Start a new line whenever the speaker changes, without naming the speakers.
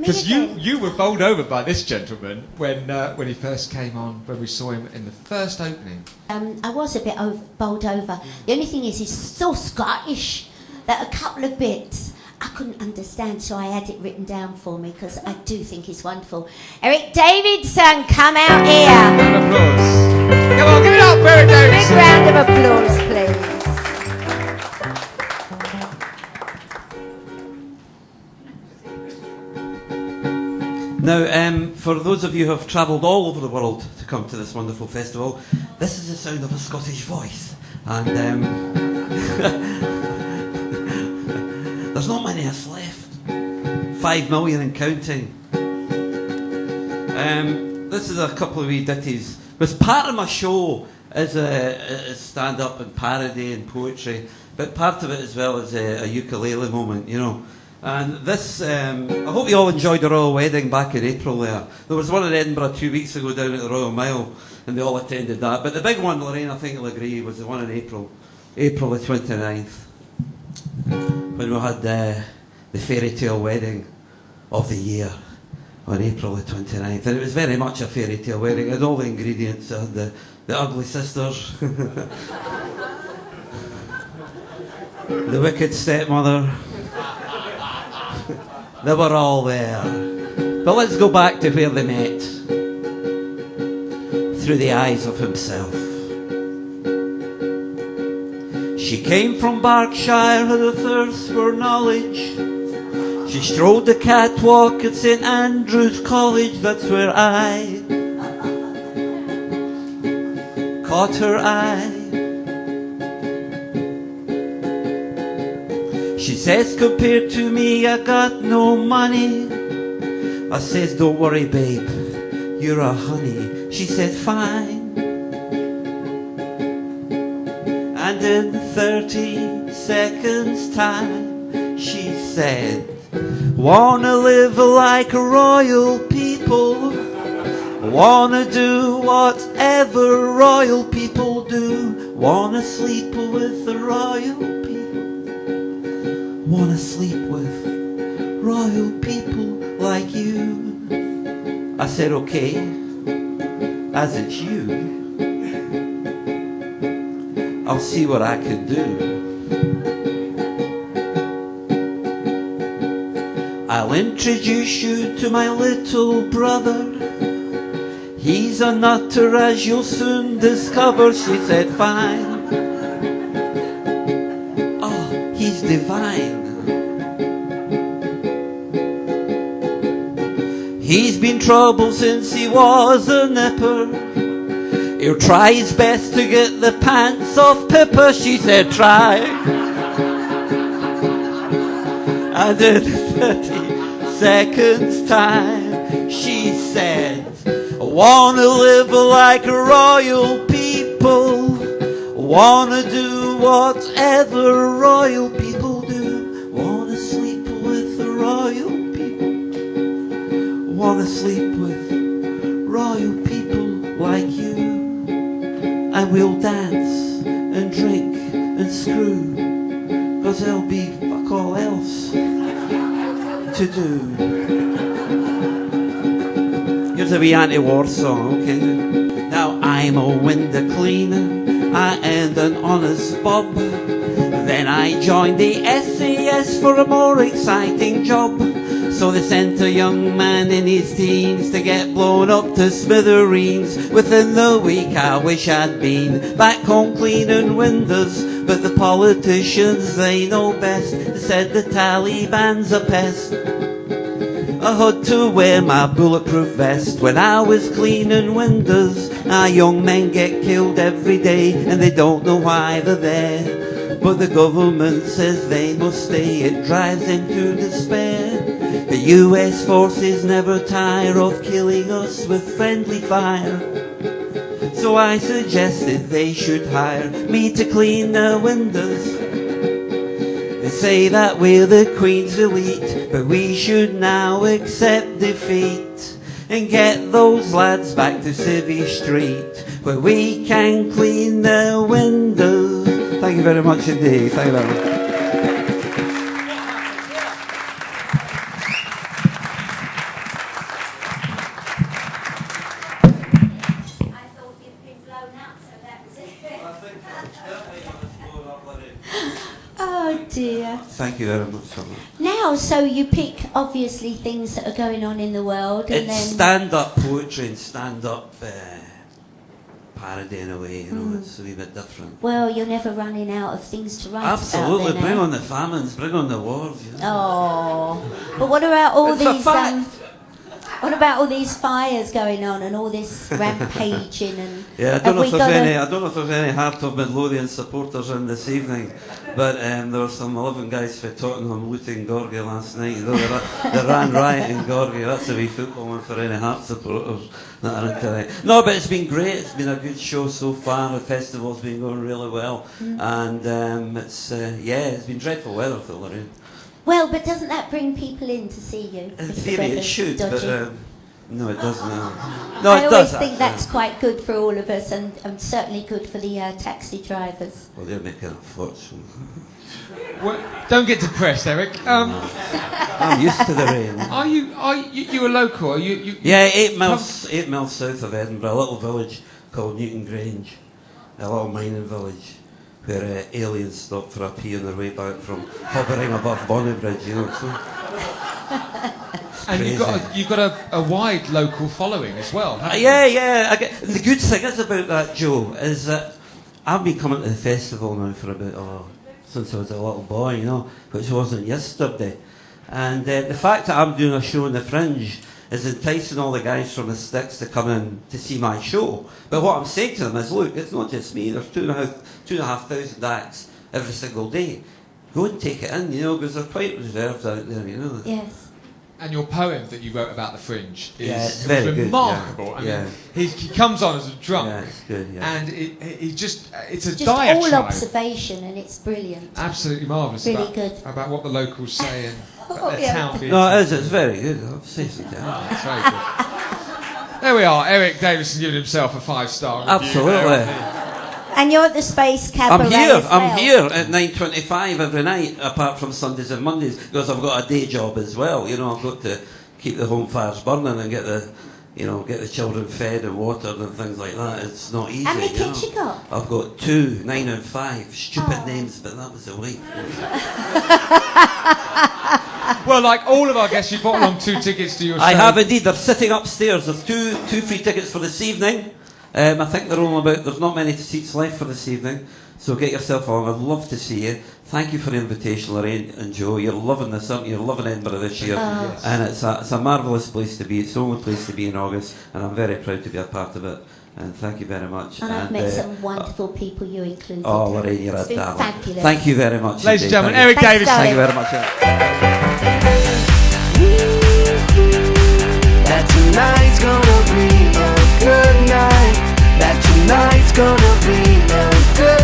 Because you were bowled over by this gentleman when he first came on, when we saw him in the first opening.
I was a bit bowled over. The only thing is, he's so Scottish that a couple of bits I couldn't understand, so I had it written down for me because I do think he's wonderful. Eric Davidson, come out here.
Round of applause. Come on, give it up for Eric Davidson.
Big round of applause, please.
Now, for those of you who have travelled all over the world to come to this wonderful festival, this is the sound of a Scottish voice. And there's not many of us left. 5 million and counting. This is a couple of wee ditties. It's part of my show is stand-up and parody and poetry, but part of it as well is a ukulele moment, you know. And this, I hope you all enjoyed the Royal Wedding back in April there. There was one in Edinburgh 2 weeks ago down at the Royal Mile, and they all attended that. But the big one, Lorraine, I think you'll agree, was the one in April the 29th, when we had the fairy tale wedding of the year on April the 29th. And it was very much a fairy tale wedding. It had all the ingredients. It had the ugly sisters, the wicked stepmother. They were all there. But let's go back to where they met. Through the eyes of himself. She came from Berkshire, had a thirst for knowledge. She strode the catwalk at St Andrew's College. That's where I caught her eye. She says, compared to me, I got no money. I says, don't worry, babe, you're a honey. She said, fine. And in 30 seconds time, she said, wanna live like royal people. Wanna do whatever royal people do. Wanna sleep with the royal people. Wanna sleep with royal people like you. I said, okay, as it's you, I'll see what I can do. I'll introduce you to my little brother. He's a nutter, as you'll soon discover. She said, fine. Oh, he's divine. He's been troubled since he was a nipper. He'll try his best to get the pants off Pippa. She said, try. And in 30 seconds time, she said, I wanna live like royal people. Wanna do whatever royal people do. Wanna sleep with the royal people. Wanna sleep with royal people like you. And we'll dance and drink and screw, 'cause there'll be fuck all else to do. Here's a wee anti-war song, okay? Now I'm a window cleaner, I am an honest bob. Then I joined the SAS for a more exciting job. So they sent a young man in his teens to get blown up to smithereens. Within the week I wish I'd been back home cleaning windows. But the politicians, they know best. They said the Taliban's a pest. I had to wear my bulletproof vest when I was cleaning windows. Our young men get killed every day and they don't know why they're there. But the government says they must stay, it drives them to despair. The US forces never tire of killing us with friendly fire. So I suggested they should hire me to clean their windows. They say that we're the Queen's elite, but we should now accept defeat and get those lads back to Civvy Street, where we can clean their windows. Thank you very much indeed. Thank you very much.
Oh dear.
Thank you very much for that.
Now, so you pick obviously things that are going on in the world, and
It's
then
stand-up poetry and stand-up parody in a way, you know, it's a wee bit different.
well, you're never running out of things to write
Absolutely,
about. Then,
bring
eh?
on the famines, bring on the wars, you know.
Oh, but what about all
It's a
these?
fact.
What about all these fires going on and all this rampaging and?
Yeah, I
have
don't know
we
if there's
got a-
any. I don't know if there's any Heart of Midlothian supporters in this evening, but there were some 11 guys for Tottenham looting Gorgie last night. They ran riot in Gorgie. That's a wee football one for any Heart supporters that are into that. No, but it's been great. It's been a good show so far. The festival's been going really well, and it's been dreadful weather for Lorraine.
Well, but doesn't that bring people in to see you?
In
if the
theory, it
weather's
should,
dodgy?
but no, it doesn't. No,
I
it
always
does.
think that's quite good for all of us, and certainly good for the taxi drivers.
Well, they're making a fortune.
Well, don't get depressed, Eric.
I'm used to the rain.
Are you a local? Are you?
Yeah, 8 miles south of Edinburgh, a little village called Newton Grange, a little mining village where aliens stop for a pee on their way back from hovering above Bonnybridge, you know. So.
And you've got a wide local following as well. haven't you?
Yeah. The good thing is about that, Joe, is that I've been coming to the festival now for about since I was a little boy, you know, which wasn't yesterday. And the fact that I'm doing a show in the Fringe is enticing all the guys from the sticks to come in to see my show. But what I'm saying to them is, look, it's not just me. There's 2,500 acts every single day. Go and take it in, you know, because they're quite reserved out there, you know.
Yes.
And your poem that you wrote about the Fringe
it's
is
very good,
remarkable.
yeah.
I mean, he comes on as a drunk,
Yeah, it's good, yeah.
and it's a
Just
diatribe.
all observation, and it's brilliant.
Absolutely marvellous.
Really good.
About what the locals say and
Oh,
their
yeah.
town being.
No, it is, it's very good. I'll say something.
It's very good. There we are, Eric Davidson giving himself a 5-star review.
Absolutely.
And you're at the Space Cabaret as well.
I'm here at 9:25 every night, apart from Sundays and Mondays, because I've got a day job as well. You know, I've got to keep the home fires burning and get the children fed and watered and things like that. It's not easy.
How many
you know.
kids you got?
I've got 2, 9 and 5. Stupid names, but that was the way.
Well, like all of our guests, you bought along 2 tickets to your show.
I have indeed. They're sitting upstairs. There's two free tickets for this evening. I think there's not many seats left for this evening, so get yourself on. I'd love to see you. Thank you for the invitation, Lorraine and Joe. You're loving this, aren't you? You're loving Edinburgh this year,
Yes.
and it's a marvellous place to be. It's the only place to be in August, and I'm very proud to be a part of it. And thank you very much.
And I've met some wonderful people, you included.
Oh, Lorraine, you're
It's
a
been
darling.
fabulous.
Thank you very much.
Ladies and
indeed.
gentlemen,
Thank
Eric
you.
Davidson.
Thank you very much.
That tonight's gonna be a good night. That tonight's gonna be a good